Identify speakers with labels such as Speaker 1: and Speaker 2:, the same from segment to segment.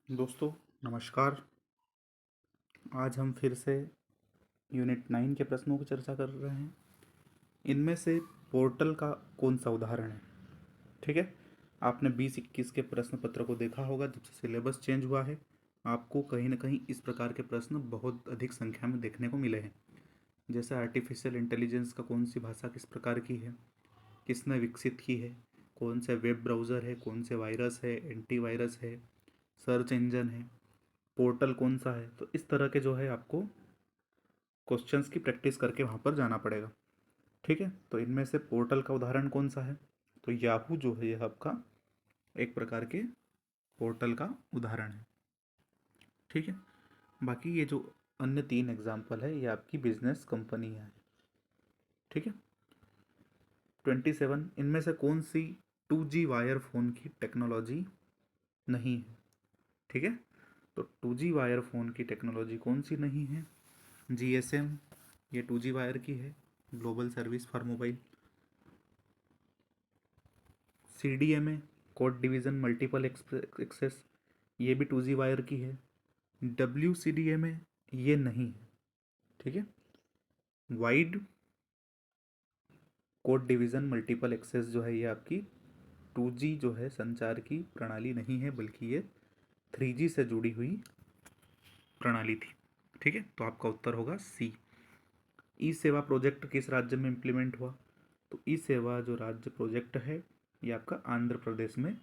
Speaker 1: दोस्तों नमस्कार। आज हम फिर से यूनिट 9 के प्रश्नों की चर्चा कर रहे हैं। इनमें से पोर्टल का कौन सा उदाहरण है? ठीक है। आपने 20-21 के प्रश्न पत्र को देखा होगा। जब से सिलेबस चेंज हुआ है आपको कहीं ना कहीं इस प्रकार के प्रश्न बहुत अधिक संख्या में देखने को मिले हैं। जैसे आर्टिफिशियल इंटेलिजेंस का कौन सी भाषा किस प्रकार की है, किसने विकसित की है, कौन से वेब ब्राउज़र है, कौन से वायरस है, एंटीवायरस है, सर्च इंजन है, पोर्टल कौन सा है। तो इस तरह के जो है आपको क्वेश्चंस की प्रैक्टिस करके वहाँ पर जाना पड़ेगा। ठीक है। तो इनमें से पोर्टल का उदाहरण कौन सा है? तो याहू जो है यह आपका एक प्रकार के पोर्टल का उदाहरण है। ठीक है। बाकी ये जो अन्य 3 एग्जाम्पल है ये आपकी बिजनेस कंपनी है। ठीक है। 27 इनमें से कौन सी 2G वायर फ़ोन की टेक्नोलॉजी नहीं है? ठीक है। तो 2G वायर फ़ोन की टेक्नोलॉजी कौन सी नहीं है? GSM ये 2G वायर की है, global service for mobile. CDMA code division multiple access ये भी 2G वायर की है। WCDMA ये नहीं है। ठीक है। Wide code division multiple access जो है ये आपकी 2G जो है संचार की प्रणाली नहीं है, बल्कि ये 3G से जुड़ी हुई प्रणाली थी। ठीक है। तो आपका उत्तर होगा सी। ई सेवा प्रोजेक्ट किस राज्य में इम्प्लीमेंट हुआ? तो ई सेवा जो राज्य प्रोजेक्ट है ये आपका आंध्र प्रदेश में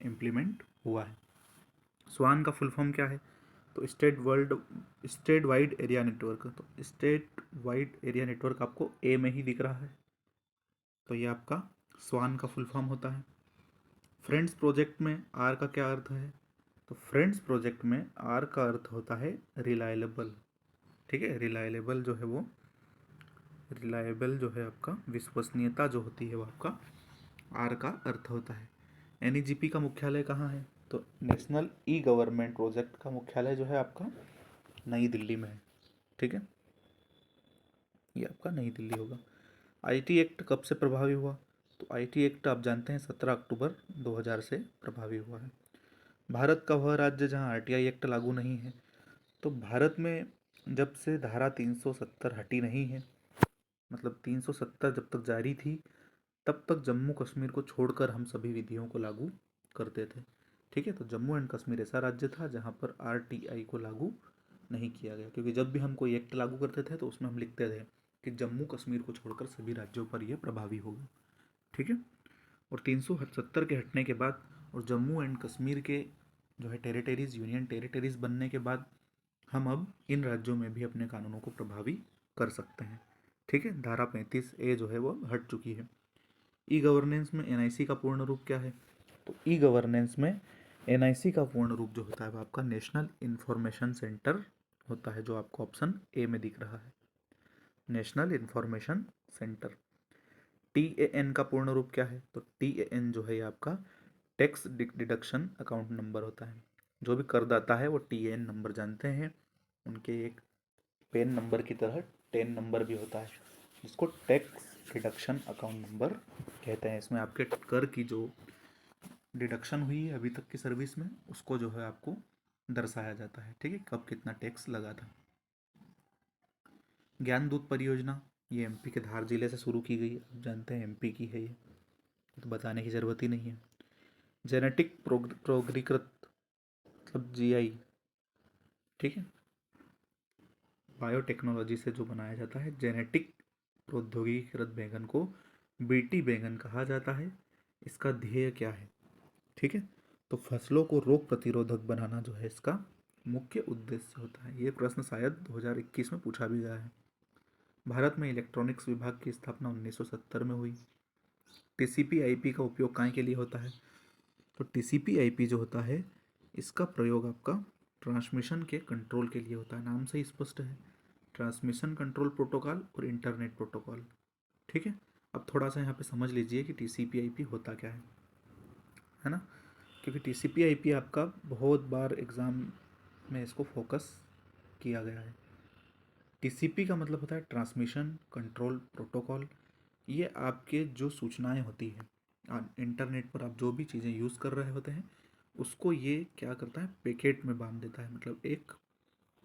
Speaker 1: इम्प्लीमेंट हुआ है। स्वान का फुल फॉर्म क्या है? तो स्टेट वाइड एरिया नेटवर्क। तो स्टेट वाइड एरिया नेटवर्क आपको ए में ही दिख रहा है, तो ये आपका स्वान का फुल फॉर्म होता है। फ्रेंड्स प्रोजेक्ट में आर का क्या अर्थ है? तो फ्रेंड्स प्रोजेक्ट में आर का अर्थ होता है रिलायबल। ठीक है। रिलायबल जो है वो रिलायबल जो है आपका विश्वसनीयता जो होती है वो आपका आर का अर्थ होता है। NEGP का मुख्यालय कहाँ है? तो नेशनल ई गवर्नमेंट प्रोजेक्ट का मुख्यालय जो है आपका नई दिल्ली में है। ठीक है। ये आपका नई दिल्ली होगा। IT एक्ट कब से प्रभावी हुआ? तो IT एक्ट आप जानते हैं 17 अक्टूबर 2000 से प्रभावी हुआ है। भारत का वह राज्य जहाँ RTI एक्ट लागू नहीं है? तो भारत में जब से धारा 370 हटी नहीं है, मतलब 370 जब तक जारी थी तब तक जम्मू कश्मीर को छोड़कर हम सभी विधियों को लागू करते थे। ठीक है। तो जम्मू एंड कश्मीर ऐसा राज्य था जहाँ पर RTI को लागू नहीं किया गया, क्योंकि जब भी हम कोई एक्ट लागू करते थे तो उसमें हम लिखते थे कि जम्मू कश्मीर को छोड़कर सभी राज्यों पर यह प्रभावी होगा। ठीक है। और 370 के हटने के बाद और जम्मू एंड कश्मीर के जो है टेरिटरीज यूनियन टेरिटरीज बनने के बाद हम अब इन राज्यों में भी अपने कानूनों को प्रभावी कर सकते हैं। ठीक है। धारा 35A जो है वो हट चुकी है। ई गवर्नेंस में NIC का पूर्ण रूप क्या है? तो ई गवर्नेंस में NIC का पूर्ण रूप जो होता है वो आपका नेशनल इंफॉर्मेशन सेंटर होता है, जो आपको ऑप्शन ए में दिख रहा है, नेशनल इंफॉर्मेशन सेंटर। TAN का पूर्ण रूप क्या है? तो TAN जो है ये आपका टैक्स डिडक्शन अकाउंट नंबर होता है। जो भी करदाता है वो TAN नंबर जानते हैं, उनके एक पेन नंबर की तरह टेन नंबर भी होता है, जिसको टैक्स डिडक्शन अकाउंट नंबर कहते हैं। इसमें आपके कर की जो डिडक्शन हुई है अभी तक की सर्विस में उसको जो है आपको दर्शाया जाता है। ठीक है। कब कितना टैक्स लगा था। ज्ञान दूत परियोजना ये MP के धार जिले से शुरू की गई है, आप जानते हैं MP की है ये, तो बताने की ज़रूरत ही नहीं है। जेनेटिक प्रोग्रीकृत मतलब GI। ठीक है। बायोटेक्नोलॉजी से जो बनाया जाता है जेनेटिक प्रौद्योगिकीकृत बैंगन को BT बैंगन कहा जाता है। इसका ध्येय क्या है? ठीक है। तो फसलों को रोग प्रतिरोधक बनाना जो है इसका मुख्य उद्देश्य होता है। ये प्रश्न शायद 2021 में पूछा भी गया है। भारत में इलेक्ट्रॉनिक्स विभाग की स्थापना 1970 में हुई। TCP/IP का उपयोग काय के लिए होता है? तो TCP/IP जो होता है इसका प्रयोग आपका ट्रांसमिशन के कंट्रोल के लिए होता है। नाम से ही स्पष्ट है, ट्रांसमिशन कंट्रोल प्रोटोकॉल और इंटरनेट प्रोटोकॉल। ठीक है। अब थोड़ा सा यहाँ पे समझ लीजिए कि TCP/IP होता क्या है ना, क्योंकि TCP/IP आपका बहुत बार एग्ज़ाम में इसको फोकस किया गया है। TCP का मतलब होता है ट्रांसमिशन कंट्रोल प्रोटोकॉल। ये आपके जो सूचनाएं होती हैं इंटरनेट पर, आप जो भी चीज़ें यूज़ कर रहे होते हैं उसको ये क्या करता है, पैकेट में बांध देता है, मतलब एक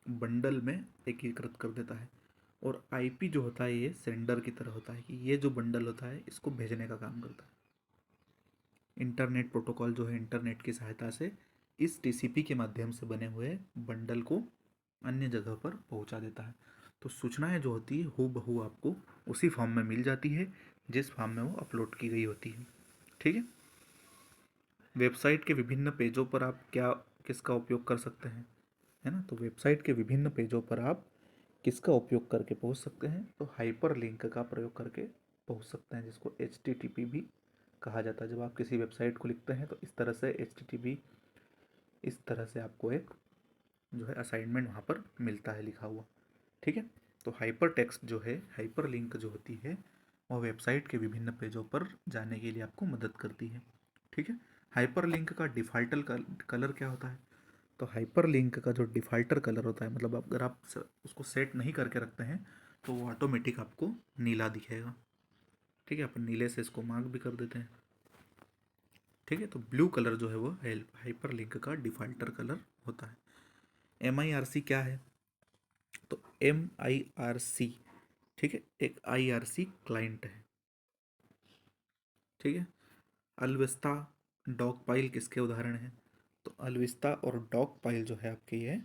Speaker 1: बंडल में एकीकृत कर देता है। और आईपी जो होता है ये सेंडर की तरह होता है कि ये जो बंडल होता है इसको भेजने का काम करता है। इंटरनेट प्रोटोकॉल जो है इंटरनेट की सहायता से इस टीसीपी के माध्यम से बने हुए बंडल को अन्य जगह पर पहुंचा देता है। तो सूचनाएं जो होती है हूबहू आपको उसी फॉर्म में मिल जाती है जिस फॉर्म में वो अपलोड की गई होती है। ठीक है। वेबसाइट के विभिन्न पेजों पर आप क्या किसका उपयोग कर सकते हैं, है ना। तो वेबसाइट के विभिन्न पेजों पर आप किसका उपयोग करके पहुंच सकते हैं, तो हाइपर लिंक का प्रयोग करके पहुंच सकते हैं, जिसको HTTP भी कहा जाता है। जब आप किसी वेबसाइट को लिखते हैं तो इस तरह से HTTP, इस तरह से आपको एक जो है असाइनमेंट वहाँ पर मिलता है लिखा हुआ। ठीक है। तो हाइपर टेक्स्ट जो है, हाइपर लिंक जो होती है, वह वेबसाइट के विभिन्न पेजों पर जाने के लिए आपको मदद करती है। ठीक है। हाइपर लिंक का डिफ़ॉल्ट कलर क्या होता है, तो हाइपर लिंक का जो डिफ़ॉल्टर कलर होता है, मतलब अगर आप उसको सेट नहीं करके रखते हैं तो वो ऑटोमेटिक आपको नीला दिखेगा। ठीक है। अपन नीले से इसको मार्क भी कर देते हैं। ठीक है। तो ब्लू कलर जो है वो हाइपर लिंक का डिफ़ॉल्टर कलर होता है। MIRC क्या है, तो MIRC, ठीक है, एक IRC क्लाइंट है। ठीक है। अल्विस्ता, डॉग पाइल किसके उदाहरण हैं, तो अल्विस्ता और डॉग पाइल जो है आपके ये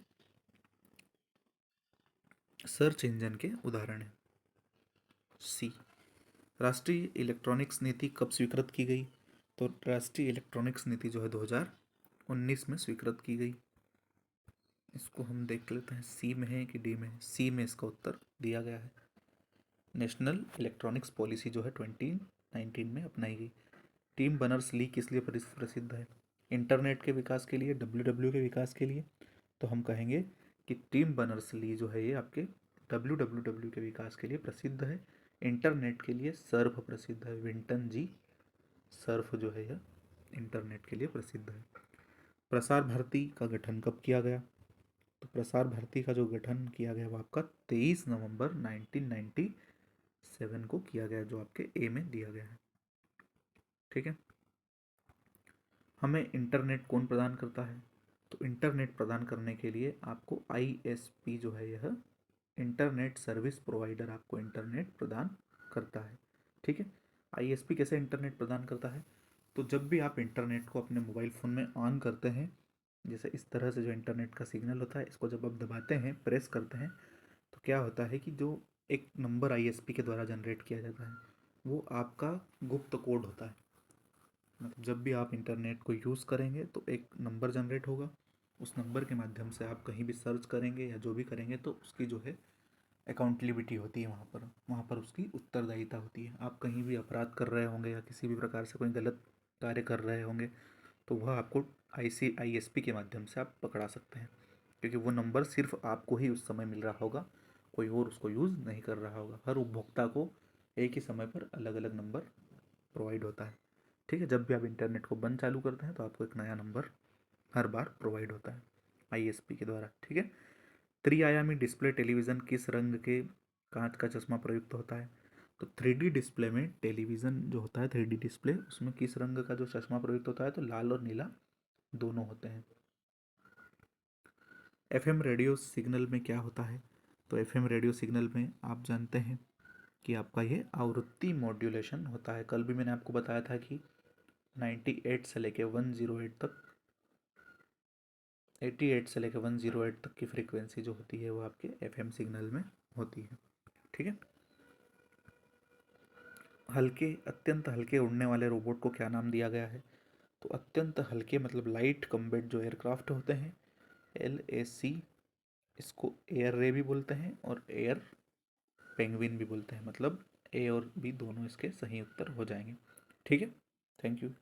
Speaker 1: सर्च इंजन के उदाहरण हैं। सी, राष्ट्रीय इलेक्ट्रॉनिक्स नीति कब स्वीकृत की गई, तो राष्ट्रीय इलेक्ट्रॉनिक्स नीति जो है 2019 में स्वीकृत की गई। इसको हम देख लेते हैं सी में है कि डी में है। सी में इसका उत्तर दिया गया है। नेशनल इलेक्ट्रॉनिक्स पॉलिसी जो है 2019 में अपनाई गई। टीम बर्नर्स ली किस लिए प्रसिद्ध है, इंटरनेट के विकास के लिए, WW के विकास के लिए। तो हम कहेंगे कि टीम बर्नर्स ली जो है ये आपके WWW के विकास के लिए प्रसिद्ध है। इंटरनेट के लिए सर्फ प्रसिद्ध है, विंटन जी सर्फ जो है यह इंटरनेट के लिए प्रसिद्ध है। प्रसार भारती का गठन कब किया गया, तो प्रसार भारती का जो गठन किया गया वो आपका 23 नवंबर 1997 को किया गया, जो आपके ए में दिया गया है। ठीक है। हमें इंटरनेट कौन प्रदान करता है, तो इंटरनेट प्रदान करने के लिए आपको ISP जो है यह इंटरनेट सर्विस प्रोवाइडर आपको इंटरनेट प्रदान करता है। ठीक है। ISP कैसे इंटरनेट प्रदान करता है, तो जब भी आप इंटरनेट को अपने मोबाइल फ़ोन में ऑन करते हैं, जैसे इस तरह से जो इंटरनेट का सिग्नल होता है इसको जब आप दबाते हैं, प्रेस करते हैं, तो क्या होता है कि जो एक नंबर ISP के द्वारा जनरेट किया जाता है वो आपका गुप्त कोड होता है। मतलब जब भी आप इंटरनेट को यूज़ करेंगे तो एक नंबर जनरेट होगा, उस नंबर के माध्यम से आप कहीं भी सर्च करेंगे या जो भी करेंगे तो उसकी जो है अकाउंटेबिलिटी होती है, वहाँ पर उसकी उत्तरदायिता होती है। आप कहीं भी अपराध कर रहे होंगे या किसी भी प्रकार से कोई गलत कार्य कर रहे होंगे तो वह आपको ISP के माध्यम से आप पकड़ा सकते हैं, क्योंकि वो नंबर सिर्फ आपको ही उस समय मिल रहा होगा, कोई और उसको यूज़ नहीं कर रहा होगा। हर उपभोक्ता को एक ही समय पर अलग अलग नंबर प्रोवाइड होता है। ठीक है। जब भी आप इंटरनेट को बंद चालू करते हैं तो आपको एक नया नंबर हर बार प्रोवाइड होता है ISP के द्वारा। ठीक है। त्रिआयामी डिस्प्ले टेलीविज़न किस रंग के कांच का चश्मा प्रयुक्त होता है, तो 3D डिस्प्ले में, टेलीविज़न जो होता है 3D डिस्प्ले, उसमें किस रंग का जो चश्मा प्रयुक्त होता है, तो लाल और नीला दोनों होते हैं। FM रेडियो सिग्नल में क्या होता है, तो FM रेडियो सिग्नल में आप जानते हैं कि आपका ये आवृत्ति मॉड्यूलेशन होता है। कल भी मैंने आपको बताया था कि 98 से लेके 108 तक, 88 से लेकर 108 तक की फ्रीक्वेंसी जो होती है वो आपके FM सिग्नल में होती है। ठीक है। हल्के, अत्यंत हल्के उड़ने वाले रोबोट को क्या नाम दिया गया है, तो अत्यंत हल्के मतलब लाइट कम्बैट जो एयरक्राफ्ट होते हैं, LAC, इसको एयर रे भी बोलते हैं और एयर पेंगुइन भी बोलते हैं। मतलब ए और बी दोनों इसके सही उत्तर हो जाएंगे। ठीक है। Thank you.